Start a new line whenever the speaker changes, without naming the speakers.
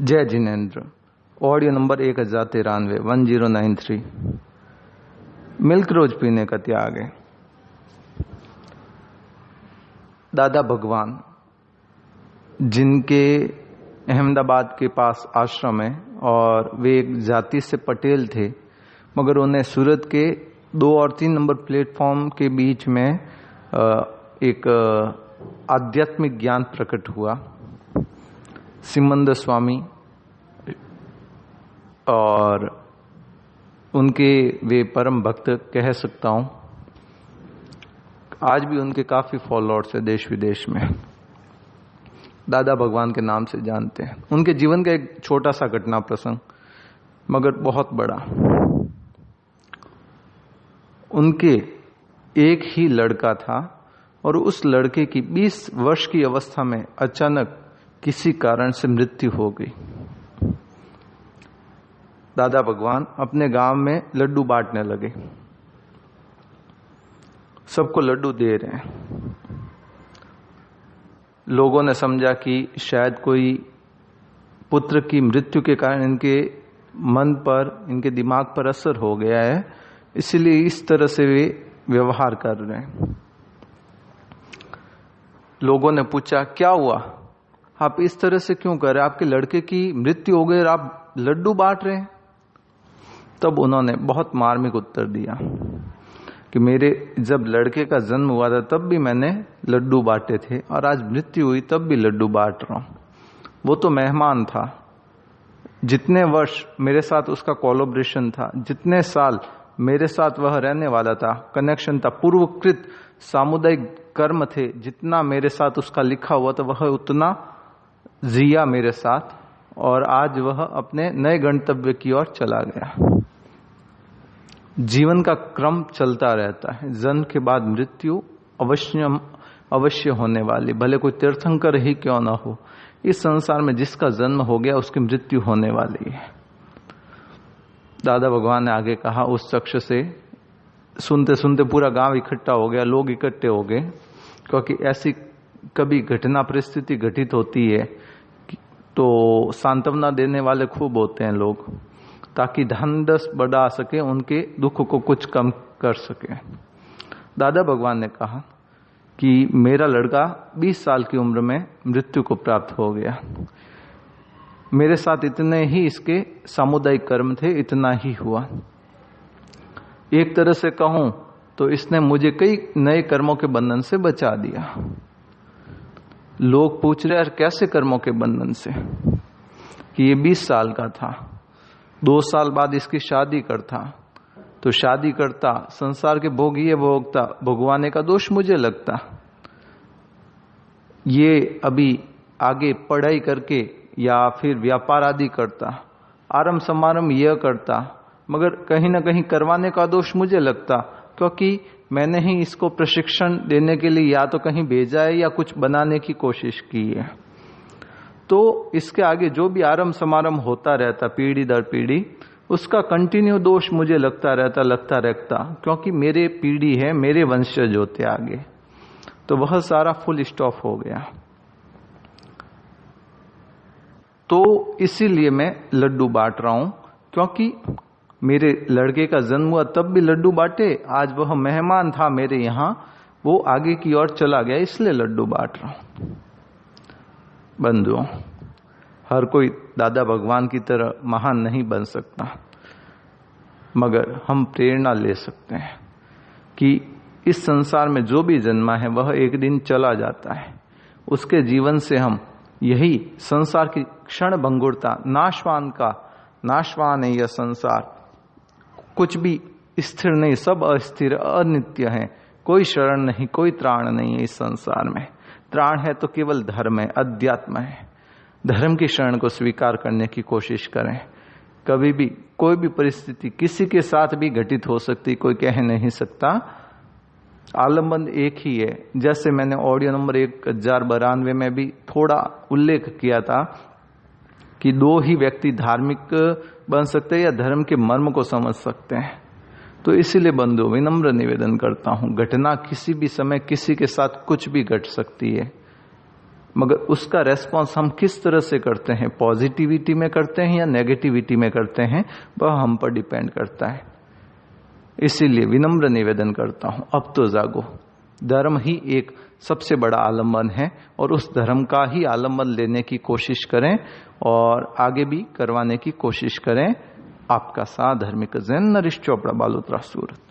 जय Jinendra. Audio number 1093 1093। Milk रोज पीने का त्याग है। दादा भगवान, जिनके अहमदाबाद के पास आश्रम है और वे एक जाति से पटेल थे, मगर उन्हें सूरत के 2 और 3 नंबर प्लेटफॉर्म के बीच में एक आध्यात्मिक ज्ञान प्रकट हुआ। सिमंदर स्वामी और उनके वे परम भक्त कह सकता हूं। आज भी उनके काफी फॉलोअर्स है देश विदेश में। दादा भगवान के नाम से जानते हैं। उनके जीवन का एक छोटा सा घटना प्रसंग, मगर बहुत बड़ा। उनके एक ही लड़का था और उस लड़के की 20 वर्ष की अवस्था में अचानक किसी कारण से मृत्यु हो गई। दादा भगवान अपने गांव में लड्डू बांटने लगे, सबको लड्डू दे रहे हैं। लोगों ने समझा कि शायद कोई पुत्र की मृत्यु के कारण इनके मन पर, इनके दिमाग पर असर हो गया है, इसलिए इस तरह से वे व्यवहार कर रहे हैं। लोगों ने पूछा, क्या हुआ, आप इस तरह से क्यों कर रहे हैं? आपके लड़के की मृत्यु हो गई और आप लड्डू बांट रहे हैं? तब उन्होंने बहुत मार्मिक उत्तर दिया कि मेरे जब लड़के का जन्म हुआ था तब भी मैंने लड्डू बांटे थे और आज मृत्यु हुई तब भी लड्डू बांट रहा हूं। वो तो मेहमान था, जितने वर्ष मेरे साथ उसका कोलैबोरेशन था, जितने साल मेरे साथ वह रहने वाला था, कनेक्शन था, पूर्वकृत सामुदायिक कर्म थे, जितना मेरे साथ उसका लिखा हुआ था वह उतना जिया मेरे साथ, और आज वह अपने नए गंतव्य की ओर चला गया। जीवन का क्रम चलता रहता है। जन्म के बाद मृत्यु अवश्य होने वाली, भले कोई तीर्थंकर ही क्यों ना हो। इस संसार में जिसका जन्म हो गया उसकी मृत्यु होने वाली है। दादा भगवान ने आगे कहा, उस शख्स से सुनते सुनते पूरा गांव इकट्ठा हो गया, लोग इकट्ठे हो गए, क्योंकि ऐसी कभी घटना परिस्थिति घटित होती है तो सांत्वना देने वाले खूब होते हैं लोग, ताकि ढांढस बढ़ा सके, उनके दुख को कुछ कम कर सके। दादा भगवान ने कहा कि मेरा लड़का 20 साल की उम्र में मृत्यु को प्राप्त हो गया। मेरे साथ इतने ही इसके सामुदायिक कर्म थे, इतना ही हुआ। एक तरह से कहूं तो इसने मुझे कई नए कर्मों के बंधन से बचा दिया। लोग पूछ रहे हैं कैसे कर्मों के बंधन से, कि ये 20 साल का था, 2 साल बाद इसकी शादी करता, तो शादी करता, संसार के भोग ये भोगता, भोगवाने का दोष मुझे लगता। ये अभी आगे पढ़ाई करके या फिर व्यापार आदि करता, आरंभ समारंभ यह करता, मगर कहीं ना कहीं करवाने का दोष मुझे लगता, क्योंकि मैंने ही इसको प्रशिक्षण देने के लिए या तो कहीं भेजा है या कुछ बनाने की कोशिश की है। तो इसके आगे जो भी आरंभ समारंभ होता रहता पीढ़ी दर पीढ़ी, उसका कंटिन्यू दोष मुझे लगता रहता, क्योंकि मेरे पीढ़ी है, मेरे वंशज होते आगे, तो वह सारा फुल स्टॉप हो गया। तो इसीलिए मैं लड्डू बांट रहा हूं, क्योंकि मेरे लड़के का जन्म हुआ तब भी लड्डू बांटे, आज वह मेहमान था मेरे यहां, वो आगे की ओर चला गया, इसलिए लड्डू बांट रहा हूं। बंधुओं, हर कोई दादा भगवान की तरह महान नहीं बन सकता, मगर हम प्रेरणा ले सकते हैं कि इस संसार में जो भी जन्मा है वह एक दिन चला जाता है। उसके जीवन से हम यही संसार की क्षण भंगुरता, नाशवान है यह संसार, कुछ भी स्थिर नहीं, सब अस्थिर अनित्य है। कोई शरण नहीं, कोई त्राण नहीं है इस संसार में। त्राण है तो केवल धर्म है, अध्यात्म है। धर्म की शरण को स्वीकार करने की कोशिश करें। कभी भी कोई भी परिस्थिति किसी के साथ भी घटित हो सकती, कोई कह नहीं सकता। आलम्बन एक ही है। जैसे मैंने ऑडियो नंबर 1092 में भी थोड़ा उल्लेख किया था कि 2 ही व्यक्ति धार्मिक बन सकते हैं या धर्म के मर्म को समझ सकते हैं। तो इसीलिए बंधु विनम्र निवेदन करता हूं, घटना किसी भी समय किसी के साथ कुछ भी घट सकती है। मगर उसका रेस्पॉन्स हम किस तरह से करते हैं, पॉजिटिविटी में करते हैं या नेगेटिविटी में करते हैं, वह हम पर डिपेंड करता है। इसीलिए विनम्र निवेदन करता हूं, अब तो जागो। धर्म ही एक सबसे बड़ा आलम्बन है और उस धर्म का ही आलम्बन लेने की कोशिश करें और आगे भी करवाने की कोशिश करें। आपका साथ धार्मिक जैन नरेश चोपड़ा, बालोतरा, सूरत।